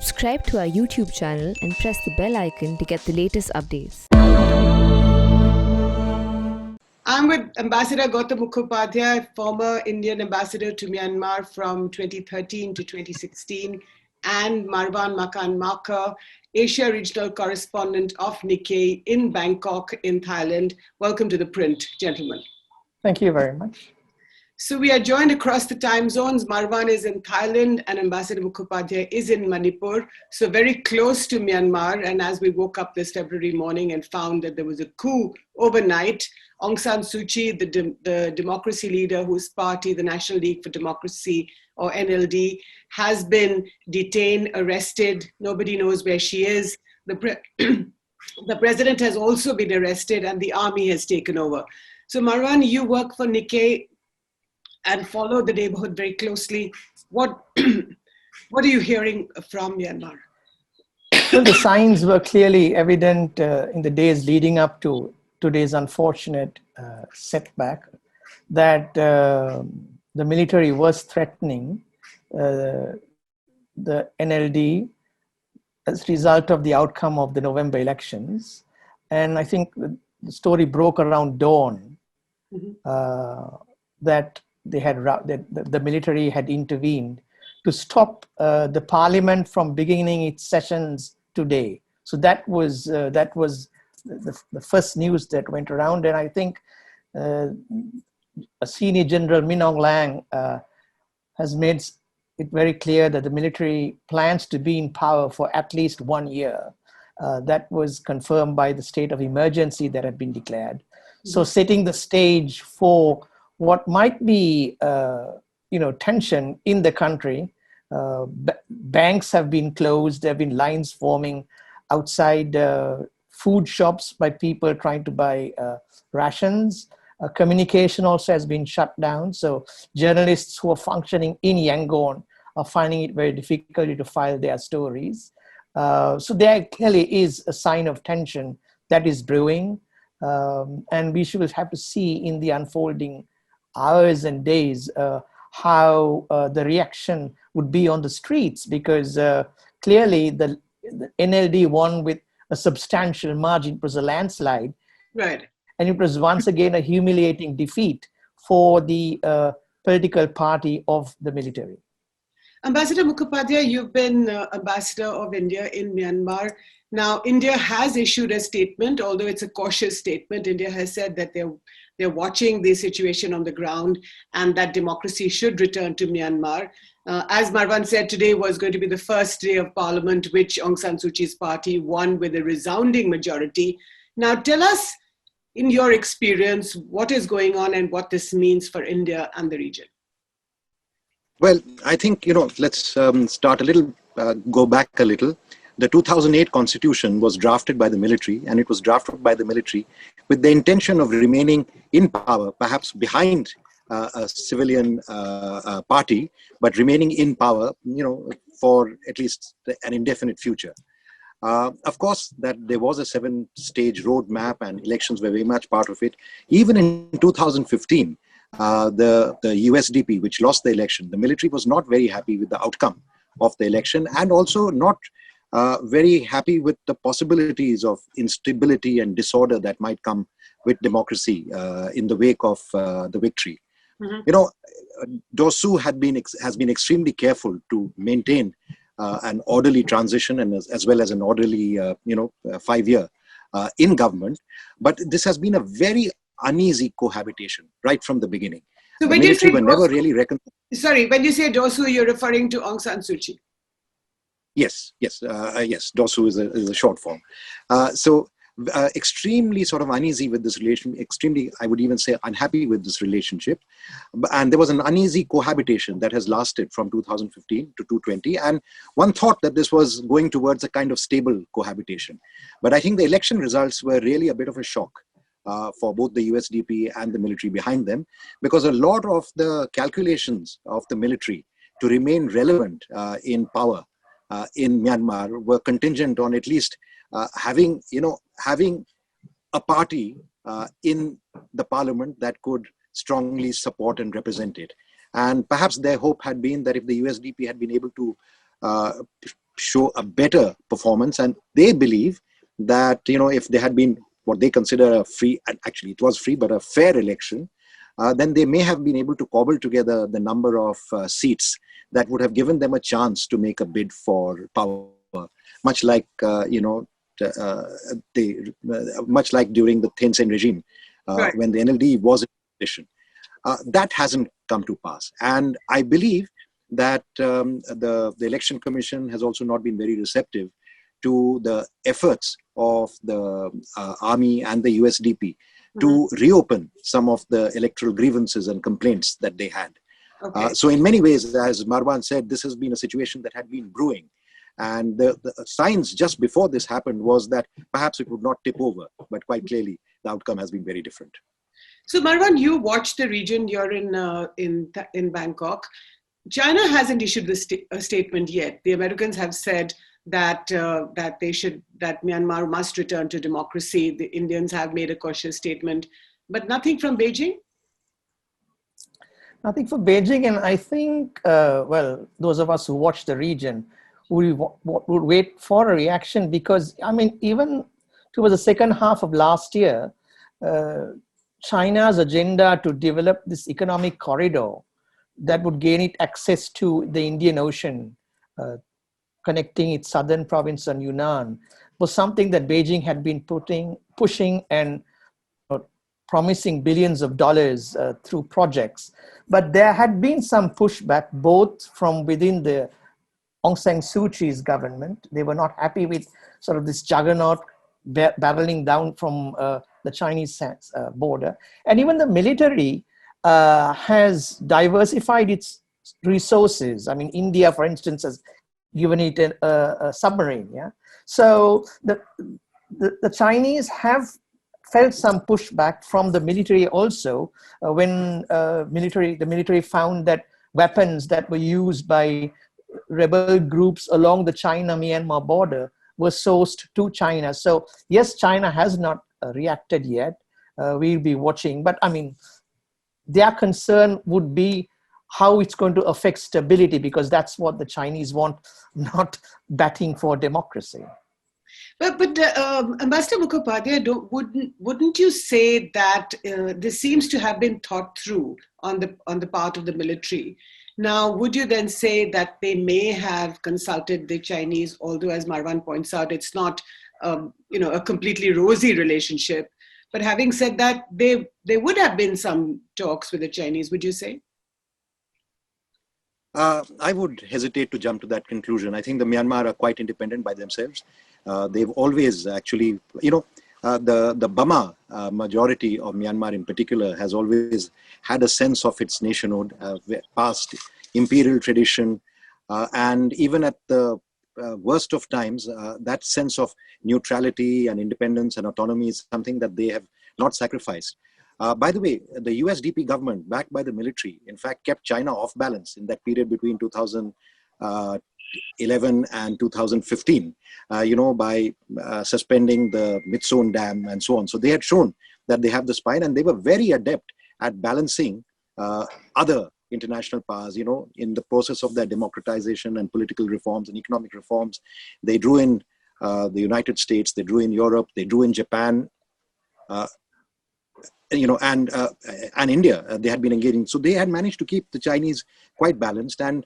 Subscribe to our YouTube channel and press the bell icon to get the latest updates. I'm with Ambassador Gautam Mukhopadhaya, former Indian ambassador to Myanmar from 2013 to 2016, and Marwaan Macan-Markar, Asia regional correspondent of Nikkei in Bangkok in Thailand. Welcome to The Print, gentlemen. Thank you very much. So we are joined across the time zones. Marwaan is in Thailand and Ambassador Mukhopadhaya is in Manipur, so very close to Myanmar. And as we woke up this February morning and found that there was a coup overnight, Aung San Suu Kyi, the democracy leader whose party, the National League for Democracy, or NLD, has been detained, arrested. Nobody knows where she is. The president has also been arrested and the army has taken over. So Marwaan, you work for Nikkei and follow the neighborhood very closely. What are you hearing from Myanmar? Well, the signs were clearly evident in the days leading up to today's unfortunate setback that the military was threatening the NLD as a result of the outcome of the November elections. And I think the story broke around dawn that the military had intervened to stop the parliament from beginning its sessions today. So that was the first news that went around, and I think a senior general Min Aung Hlaing has made it very clear that the military plans to be in power for at least 1 year. That was confirmed by the state of emergency that had been declared. So setting the stage for what might be, tension in the country. Banks have been closed. There have been lines forming outside food shops by people trying to buy rations. Communication also has been shut down. So journalists who are functioning in Yangon are finding it very difficult to file their stories. So there clearly is a sign of tension that is brewing. And we should have to see in the unfolding hours and days how the reaction would be on the streets, because clearly the NLD won with a substantial margin. It was a landslide. Right. And it was once again a humiliating defeat for the political party of the military. Ambassador Mukhopadhaya, you've been ambassador of India in Myanmar. Now, India has issued a statement, although it's a cautious statement. India has said that they're watching the situation on the ground and that democracy should return to Myanmar. As Marwaan said, today was going to be the first day of parliament, which Aung San Suu Kyi's party won with a resounding majority. Now, tell us, in your experience, what is going on and what this means for India and the region. Well, I think, let's start a little, go back a little. The 2008 constitution was drafted by the military, and it was drafted by the military with the intention of remaining in power, perhaps behind a civilian party, but remaining in power, for at least an indefinite future. Of course, that there was a 7-stage roadmap and elections were very much part of it. Even in 2015, the USDP, which lost the election, the military was not very happy with the outcome of the election, and also not very happy with the possibilities of instability and disorder that might come with democracy in the wake of the victory. Dosu has been extremely careful to maintain an orderly transition and as well as an orderly, 5-year in government. But this has been a very uneasy cohabitation right from the beginning. So when you say never really reconciled. Sorry, when you say Dosu, you're referring to Aung San Suu Kyi. Yes. Dosu is a short form. Extremely sort of uneasy with this relation, extremely, I would even say, unhappy with this relationship. And there was an uneasy cohabitation that has lasted from 2015 to 2020. And one thought that this was going towards a kind of stable cohabitation. But I think the election results were really a bit of a shock for both the USDP and the military behind them, because a lot of the calculations of the military to remain relevant in power in Myanmar were contingent on at least having a party in the parliament that could strongly support and represent it. And perhaps their hope had been that if the USDP had been able to show a better performance, and they believe that, if they had been what they consider a free, and actually it was free, but a fair election, then they may have been able to cobble together the number of seats that would have given them a chance to make a bid for power, much like much like during the Thein Sein regime, Right. when the NLD was in position. That hasn't come to pass, and I believe that the Election Commission has also not been very receptive to the efforts of the army and the USDP to reopen some of the electoral grievances and complaints that they had. Okay. So in many ways, as Marwaan said, this has been a situation that had been brewing. And the signs just before this happened was that perhaps it would not tip over, but quite clearly the outcome has been very different. So Marwaan, you watch the region. You're in Bangkok. China hasn't issued a statement yet. The Americans have said that Myanmar must return to democracy. The Indians have made a cautious statement, but nothing from Beijing. Nothing from Beijing, and I think those of us who watch the region would wait for a reaction, because even towards the second half of last year, China's agenda to develop this economic corridor that would gain it access to the Indian Ocean, connecting its southern province and Yunnan, was something that Beijing had been pushing and promising billions of dollars through projects. But there had been some pushback, both from within the Aung San Suu Kyi's government. They were not happy with sort of this juggernaut barreling down from the Chinese border. And even the military has diversified its resources. India, for instance, has given it a submarine. Yeah. So the Chinese have felt some pushback from the military also, when the military found that weapons that were used by rebel groups along the China-Myanmar border were sourced to China. So yes, China has not reacted yet. We'll be watching, but their concern would be how it's going to affect stability, because that's what the Chinese want, not batting for democracy. But Ambassador Mukhopadhaya, wouldn't you say that this seems to have been thought through on the part of the military? Now, would you then say that they may have consulted the Chinese, although, as Marwaan points out, it's not a completely rosy relationship? But having said that, there would have been some talks with the Chinese, would you say? I would hesitate to jump to that conclusion. I think the Myanmar are quite independent by themselves. They've always actually, the Burma majority of Myanmar in particular has always had a sense of its nationhood, past imperial tradition, and even at the worst of times, that sense of neutrality and independence and autonomy is something that they have not sacrificed. By the way, the USDP government, backed by the military, in fact, kept China off balance in that period between 2011 and 2015, by suspending the Mitsun Dam and so on. So they had shown that they have the spine, and they were very adept at balancing other international powers, in the process of their democratization and political reforms and economic reforms. They drew in the United States, they drew in Europe, they drew in Japan, and India. They had been engaging. So they had managed to keep the Chinese quite balanced. And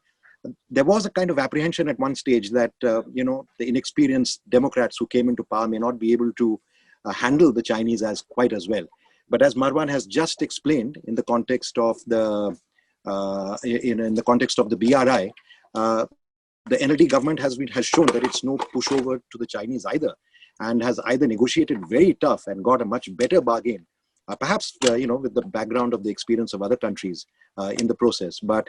there was a kind of apprehension at one stage that, the inexperienced Democrats who came into power may not be able to handle the Chinese quite as well. But as Marwaan has just explained, in the context of the BRI, the NLD government has shown that it's no pushover to the Chinese either, and has either negotiated very tough and got a much better bargain, perhaps with the background of the experience of other countries in the process. But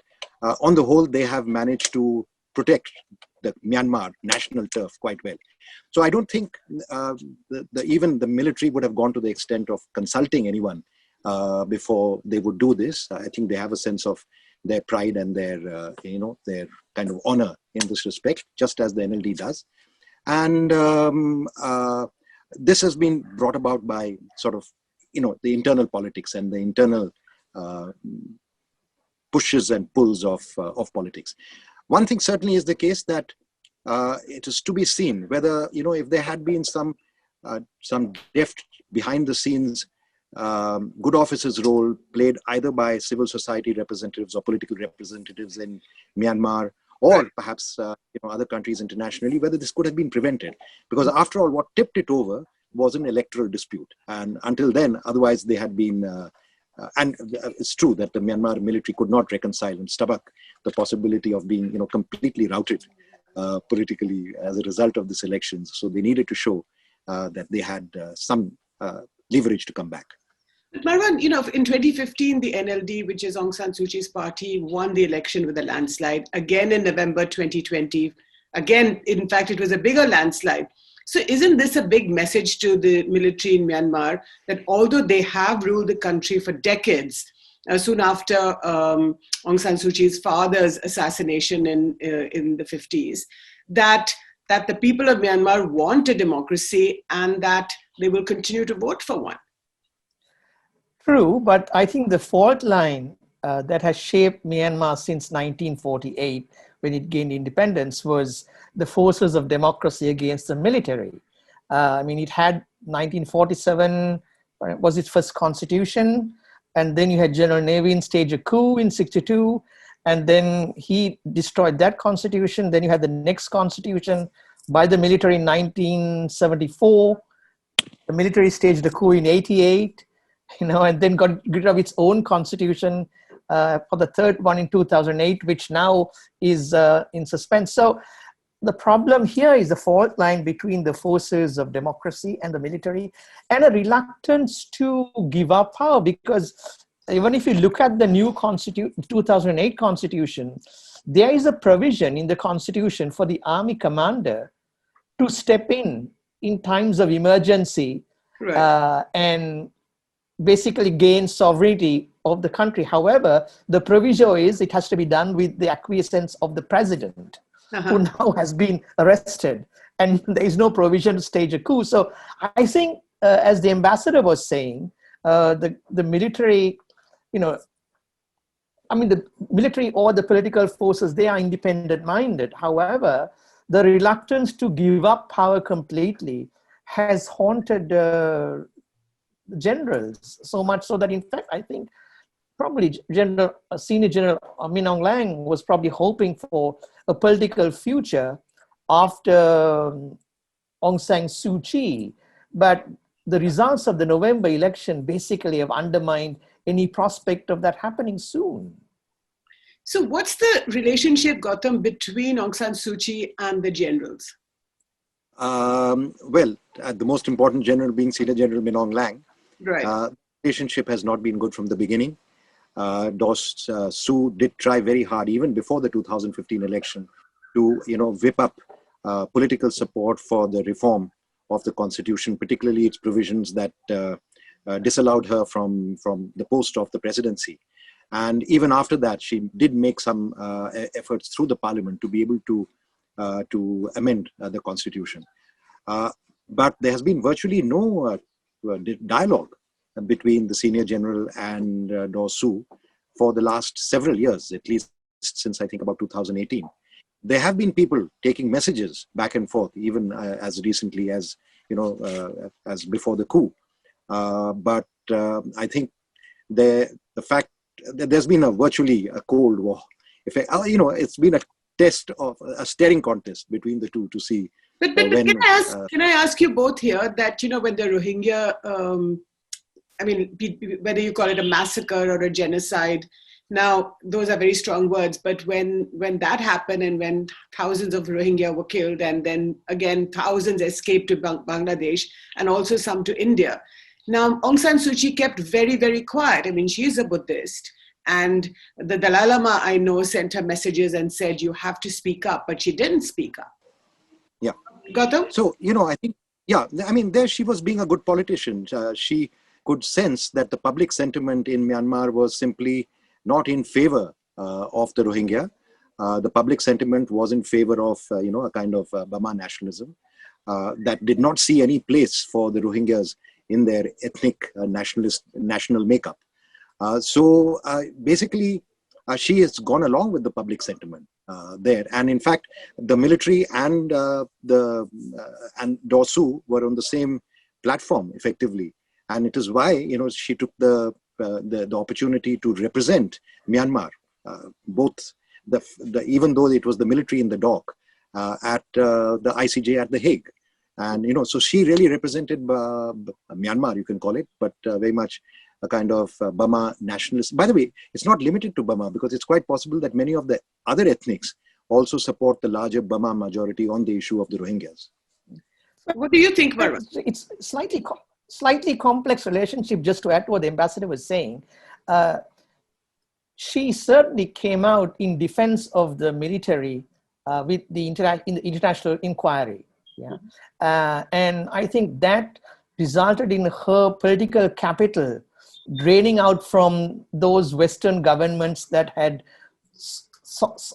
on the whole, they have managed to protect the Myanmar national turf quite well. So I don't think even the military would have gone to the extent of consulting anyone before they would do this. I think they have a sense of their pride and their their kind of honor in this respect, just as the NLD does. And this has been brought about by sort of the internal politics and the internal pushes and pulls of politics. One thing certainly is the case that it is to be seen whether, if there had been some deft behind the scenes good officers role played either by civil society representatives or political representatives in Myanmar, or perhaps other countries internationally, whether this could have been prevented. Because after all, what tipped it over was an electoral dispute. And until then, otherwise they had been, it's true that the Myanmar military could not reconcile and stomach the possibility of being completely routed politically as a result of this elections. So they needed to show that they had some leverage to come back. Marwaan, in 2015, the NLD, which is Aung San Suu Kyi's party, won the election with a landslide. Again in November 2020. Again, in fact, it was a bigger landslide. So isn't this a big message to the military in Myanmar that although they have ruled the country for decades, soon after Aung San Suu Kyi's father's assassination in the 50s, that the people of Myanmar want a democracy and that they will continue to vote for one? True, but I think the fault line that has shaped Myanmar since 1948, when it gained independence, was the forces of democracy against the military. It had 1947 was its first constitution, and then you had General Nevin stage a coup in 62, and then he destroyed that constitution. Then you had the next constitution by the military in 1974. The military staged a coup in 88. And then got rid of its own constitution for the third one in 2008, which now is in suspense. So the problem here is the fault line between the forces of democracy and the military, and a reluctance to give up power. Because even if you look at the new 2008 constitution, there is a provision in the constitution for the army commander to step in times of emergency, and basically gain sovereignty of the country. However, the proviso is it has to be done with the acquiescence of the president, who now has been arrested, and there is no provision to stage a coup. So I think, as the ambassador was saying, the military, the military or the political forces, they are independent minded. However, the reluctance to give up power completely has haunted generals, so much so that, in fact, I think probably Senior General Min Aung Hlaing was probably hoping for a political future after Aung San Suu Kyi. But the results of the November election basically have undermined any prospect of that happening soon. So what's the relationship, Gautam, between Aung San Suu Kyi and the generals? The most important general being Senior General Min Aung Hlaing. Right. Relationship has not been good from the beginning. Suu did try very hard, even before the 2015 election, to whip up political support for the reform of the constitution, particularly its provisions that disallowed her from the post of the presidency. And even after that, she did make some efforts through the parliament to be able to amend the constitution. But there has been virtually no dialogue between the senior general and Suu for the last several years, at least since I think about 2018. There have been people taking messages back and forth, even as recently as as before the coup. But I think the fact that there's been virtually a Cold War effect. It's been a test of a staring contest between the two to see. But can I ask you both here that, when the Rohingya, whether you call it a massacre or a genocide, now those are very strong words, but when that happened and when thousands of Rohingya were killed and then again thousands escaped to Bangladesh and also some to India. Now Aung San Suu Kyi kept very, very quiet. She's a Buddhist, and the Dalai Lama, I know, sent her messages and said, you have to speak up, but she didn't speak up. Yeah. Gautam? So, I think, there she was being a good politician. She could sense that the public sentiment in Myanmar was simply not in favor of the Rohingya. The public sentiment was in favor of, a kind of Burma nationalism that did not see any place for the Rohingyas in their ethnic national makeup. Basically, she has gone along with the public sentiment. there. And in fact, the military and and Dosu were on the same platform effectively, and it is why she took the opportunity to represent Myanmar, both even though it was the military in the dock at the ICJ at The Hague. And so she really represented Myanmar, you can call it, but very much a kind of Burma nationalist. By the way, it's not limited to Burma, because it's quite possible that many of the other ethnics also support the larger Burma majority on the issue of the Rohingyas. What do you think, Marwaan? It's slightly complex relationship. Just to add to what the ambassador was saying, she certainly came out in defense of the military with the international inquiry. Yeah, and I think that resulted in her political capital draining out from those Western governments that had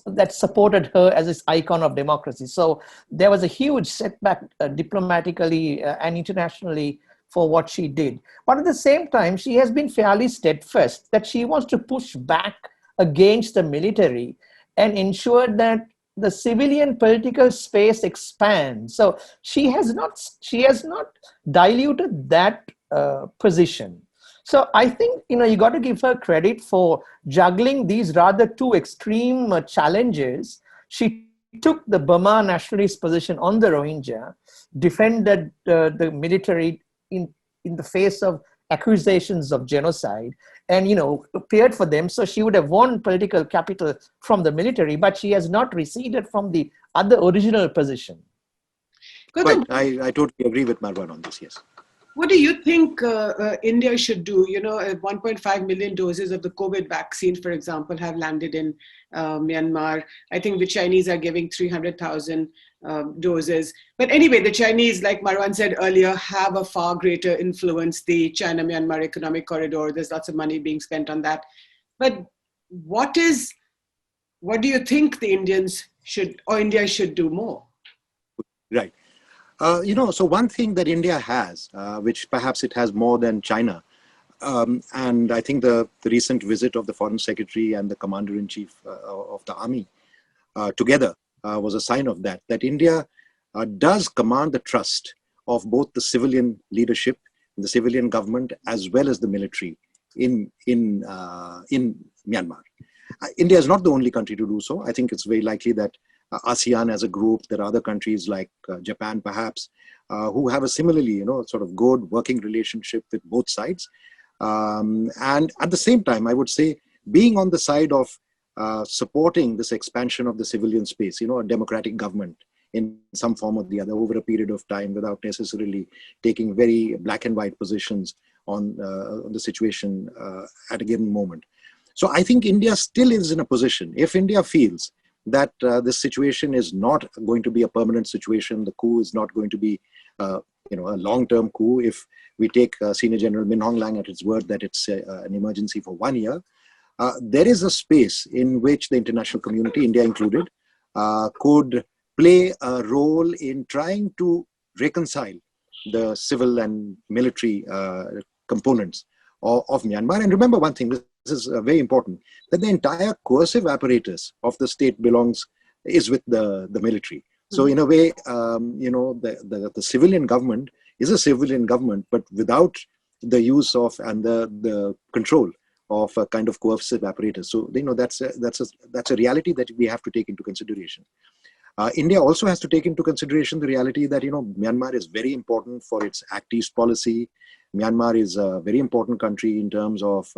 that supported her as this icon of democracy. So there was a huge setback diplomatically and internationally for what she did. But at the same time, she has been fairly steadfast that she wants to push back against the military and ensure that the civilian political space expands. So she has not diluted that position. So I think you got to give her credit for juggling these rather two extreme challenges. She took the Burma nationalist position on the Rohingya, defended the military in the face of accusations of genocide, and appeared for them. So she would have won political capital from the military, but she has not receded from the other original position. Right. I totally agree with Marwaan on this, yes. What do you think India should do? 1.5 million doses of the COVID vaccine, for example, have landed in Myanmar. I think the Chinese are giving 300,000 doses. But anyway, the Chinese, like Marwaan said earlier, have a far greater influence. The China-Myanmar economic corridor, there's lots of money being spent on that. But what do you think the Indians should, or India should do more? Right. So one thing that India has, which perhaps it has more than China, and I think the recent visit of the Foreign Secretary and the Commander-in-Chief of the Army together was a sign of that India does command the trust of both the civilian leadership, the civilian government, as well as the military in Myanmar. India is not the only country to do so. I think it's very likely that ASEAN as a group, there are other countries like Japan perhaps, who have a similarly, sort of good working relationship with both sides. And at the same time, I would say, being on the side of supporting this expansion of the civilian space, a democratic government in some form or the other over a period of time without necessarily taking very black and white positions on the situation at a given moment. So I think India still is in a position, if India feels that this situation is not going to be a permanent situation, the coup is not going to be a long-term coup. If we take Senior General Min Aung Hlaing at its word that it's an emergency for 1 year, there is a space in which the international community, India included, could play a role in trying to reconcile the civil and military components of Myanmar. And remember one thing, this is very important, that the entire coercive apparatus of the state is with the military. So in a way, the civilian government is a civilian government, but without the use of and the control of a kind of coercive apparatus. So that's a reality that we have to take into consideration. India also has to take into consideration the reality that Myanmar is very important for its Act East policy. Myanmar is a very important country in terms of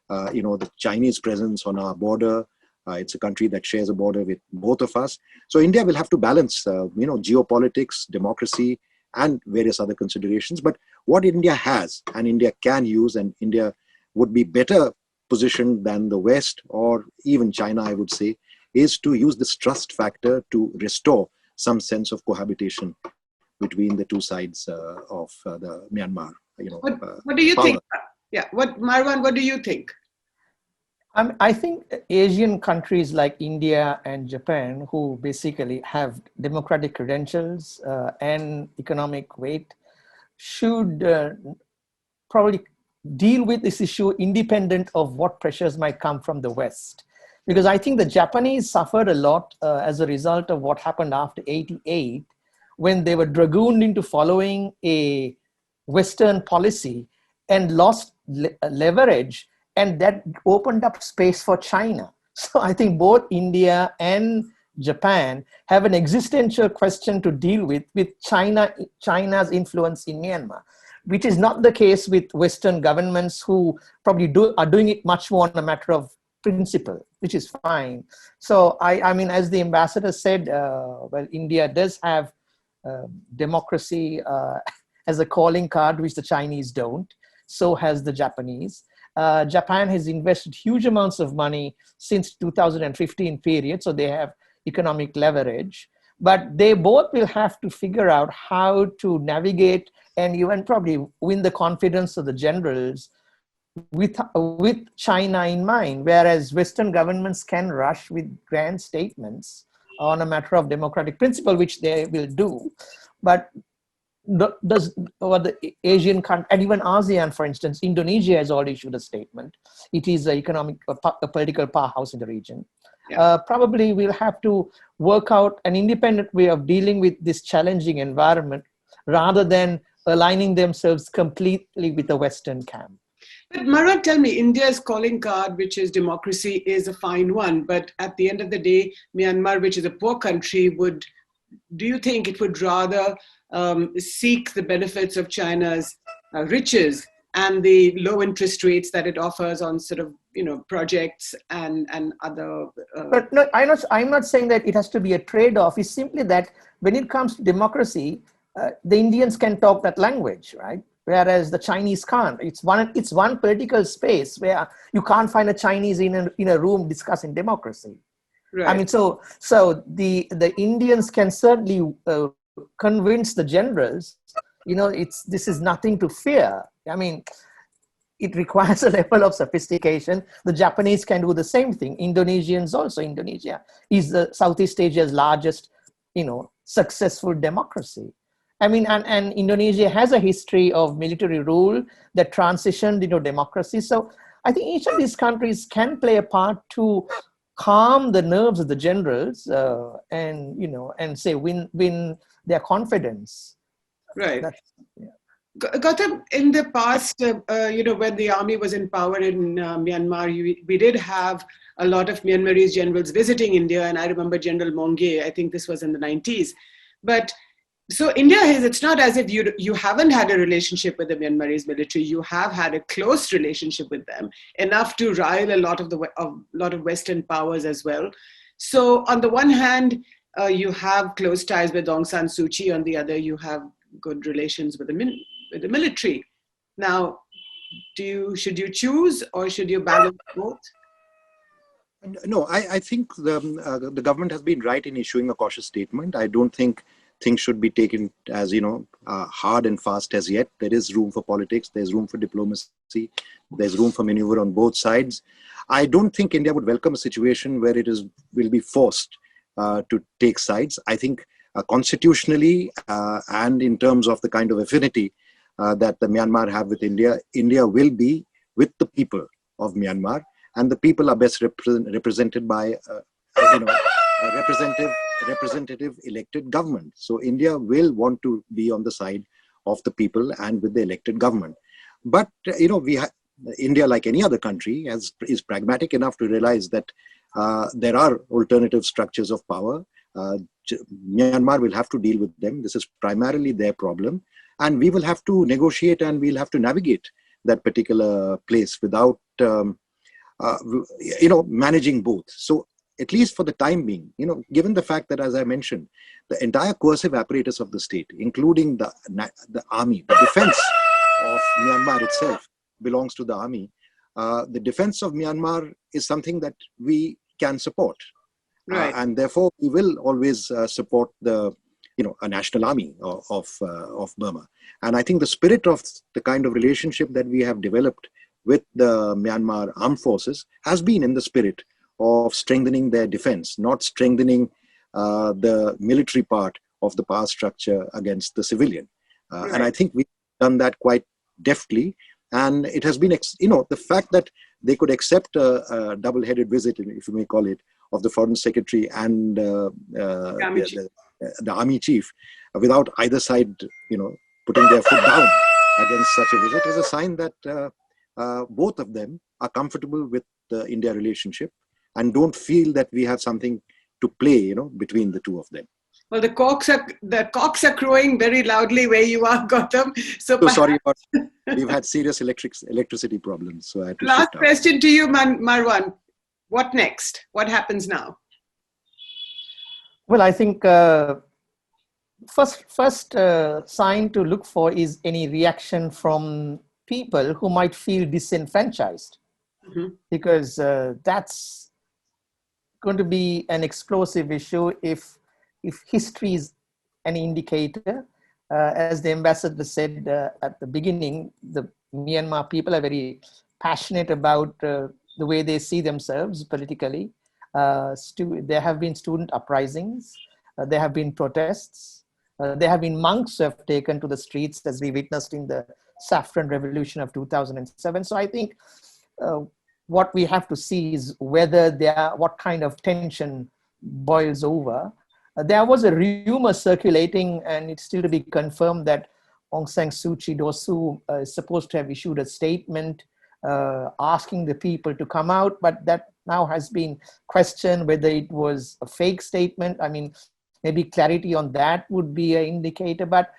the Chinese presence on our border. It's a country that shares a border with both of us. So India will have to balance, geopolitics, democracy, and various other considerations. But what India has and India can use, and India would be better positioned than the West or even China, I would say, is to use this trust factor to restore some sense of cohabitation between the two sides of the Myanmar. What do you think? Yeah, Marwaan, what do you think? I think Asian countries like India and Japan, who basically have democratic credentials and economic weight, should probably deal with this issue independent of what pressures might come from the West. because I think the Japanese suffered a lot as a result of what happened after 88, when they were dragooned into following a Western policy and lost leverage, and that opened up space for China. So I think both India and Japan have an existential question to deal with China's influence in Myanmar, which is not the case with Western governments, who probably are doing it much more on a matter of principle, which is fine. So I mean, as the ambassador said, well, India does have democracy as a calling card, which the Chinese don't. So has the Japanese. Japan has invested huge amounts of money since 2015 period, so they have economic leverage. But they both will have to figure out how to navigate and even probably win the confidence of the generals with China in mind, whereas Western governments can rush with grand statements on a matter of democratic principle, which they will do. But the Asian country, and even ASEAN, for instance, Indonesia has already issued a statement. It is an economic, a political powerhouse in the region. Yeah. Probably we'll have to work out an independent way of dealing with this challenging environment, rather than aligning themselves completely with the Western camp. But Marwaan, tell me, India's calling card, which is democracy, is a fine one. But at the end of the day, Myanmar, which is a poor country, do you think it would rather seek the benefits of China's riches and the low interest rates that it offers on sort of, projects and other... But no, I'm not saying that it has to be a trade-off. It's simply that when it comes to democracy, the Indians can talk that language, right? Whereas the Chinese can't. It's one political space where you can't find a Chinese in a room discussing democracy. Right. I mean, so the Indians can certainly convince the generals, this is nothing to fear. I mean, it requires a level of sophistication. The Japanese can do the same thing. Indonesians also. Indonesia is the Southeast Asia's largest, successful democracy. I mean, and Indonesia has a history of military rule that transitioned into democracy. So I think each of these countries can play a part to calm the nerves of the generals and say win their confidence. Right. Gautam, in the past, when the army was in power in Myanmar, we did have a lot of Myanmarese generals visiting India, and I remember General Monge. I think this was in the 90s. But so India it's not as if you haven't had a relationship with the Myanmarese military. You have had a close relationship with them, enough to rile a lot of Western powers as well. So on the one hand, you have close ties with Aung San Suu Kyi. On the other, you have good relations with the military. Now, should you choose, or should you balance both? No, I think the government has been right in issuing a cautious statement. I don't think things should be taken as, hard and fast as yet. There is room for politics. There's room for diplomacy. There's room for maneuver on both sides. I don't think India would welcome a situation where will be forced to take sides. I think constitutionally and in terms of the kind of affinity that the Myanmar have with India, India will be with the people of Myanmar, and the people are best represented by a representative elected government. So India will want to be on the side of the people and with the elected government. But India, like any other country, is pragmatic enough to realize that there are alternative structures of power. Myanmar will have to deal with them. This is primarily their problem, and we will have to negotiate, and we'll have to navigate that particular place without managing both. So at least for the time being, given the fact that, as I mentioned, the entire coercive apparatus of the state, including the army, the defense of Myanmar itself belongs to the army. The defense of Myanmar is something that we can support. Right. And therefore, we will always support a national army of Burma. And I think the spirit of the kind of relationship that we have developed with the Myanmar armed forces has been in the spirit of strengthening their defense, not strengthening the military part of the power structure against the civilian. Right. And I think we've done that quite deftly. And it has been, the fact that they could accept a double-headed visit, if you may call it, of the foreign secretary and the army chief without either side, putting their foot down against such a visit is a sign that both of them are comfortable with the India relationship and don't feel that we have something to play, between the two of them. Well, the cocks are crowing very loudly where you are, Gautam. So sorry about we've had serious electricity problems. So I had to last shift out. question to you, Marwaan. What next? What happens now? Well, I think first sign to look for is any reaction from people who might feel disenfranchised, because that's going to be an explosive issue if history is an indicator. As the ambassador said at the beginning, the Myanmar people are very passionate about the way they see themselves politically. There have been student uprisings, there have been protests, there have been monks who have taken to the streets, as we witnessed in the Saffron Revolution of 2007. So I think what we have to see is what kind of tension boils over. There was a rumor circulating, and it's still to be confirmed, that Aung San Suu Kyi is supposed to have issued a statement asking the people to come out, but that now has been questioned whether it was a fake statement. I mean, maybe clarity on that would be an indicator. But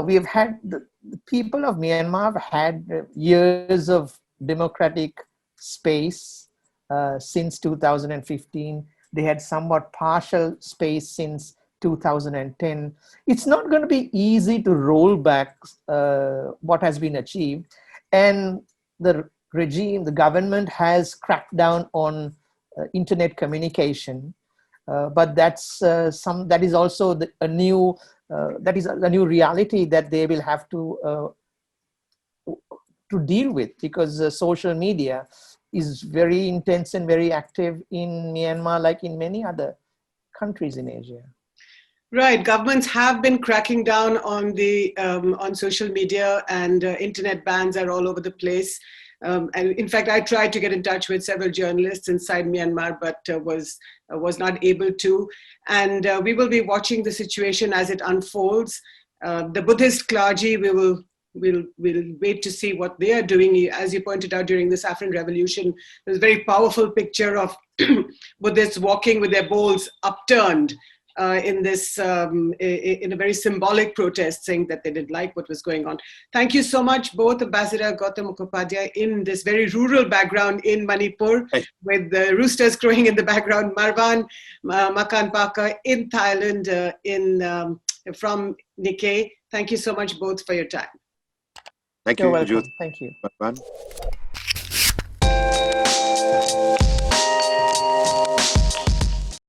we have had the people of Myanmar have had years of democratic space since 2015. They had somewhat partial space since 2010. It's not going to be easy to roll back what has been achieved. And the regime, the government has cracked down on internet communication. But that is also a new reality that they will have to deal with, because social media is very intense and very active in Myanmar, like in many other countries in Asia. Right, governments have been cracking down on on social media, and internet bans are all over the place. And in fact, I tried to get in touch with several journalists inside Myanmar, but was not able to. And we will be watching the situation as it unfolds. The Buddhist clergy, we'll wait to see what they are doing. As you pointed out, during the Saffron Revolution, there's a very powerful picture of Buddhists walking with their bowls upturned in a very symbolic protest, saying that they didn't like what was going on. Thank you so much, both Ambassador Gautam Mukhopadhaya, in this very rural background in Manipur, with the roosters crowing in the background. Marwaan, Macan-Markar in Thailand, from Nikkei. Thank you so much both for your time. Thank You're you, welcome. Jyoti. Thank you. Marwaan.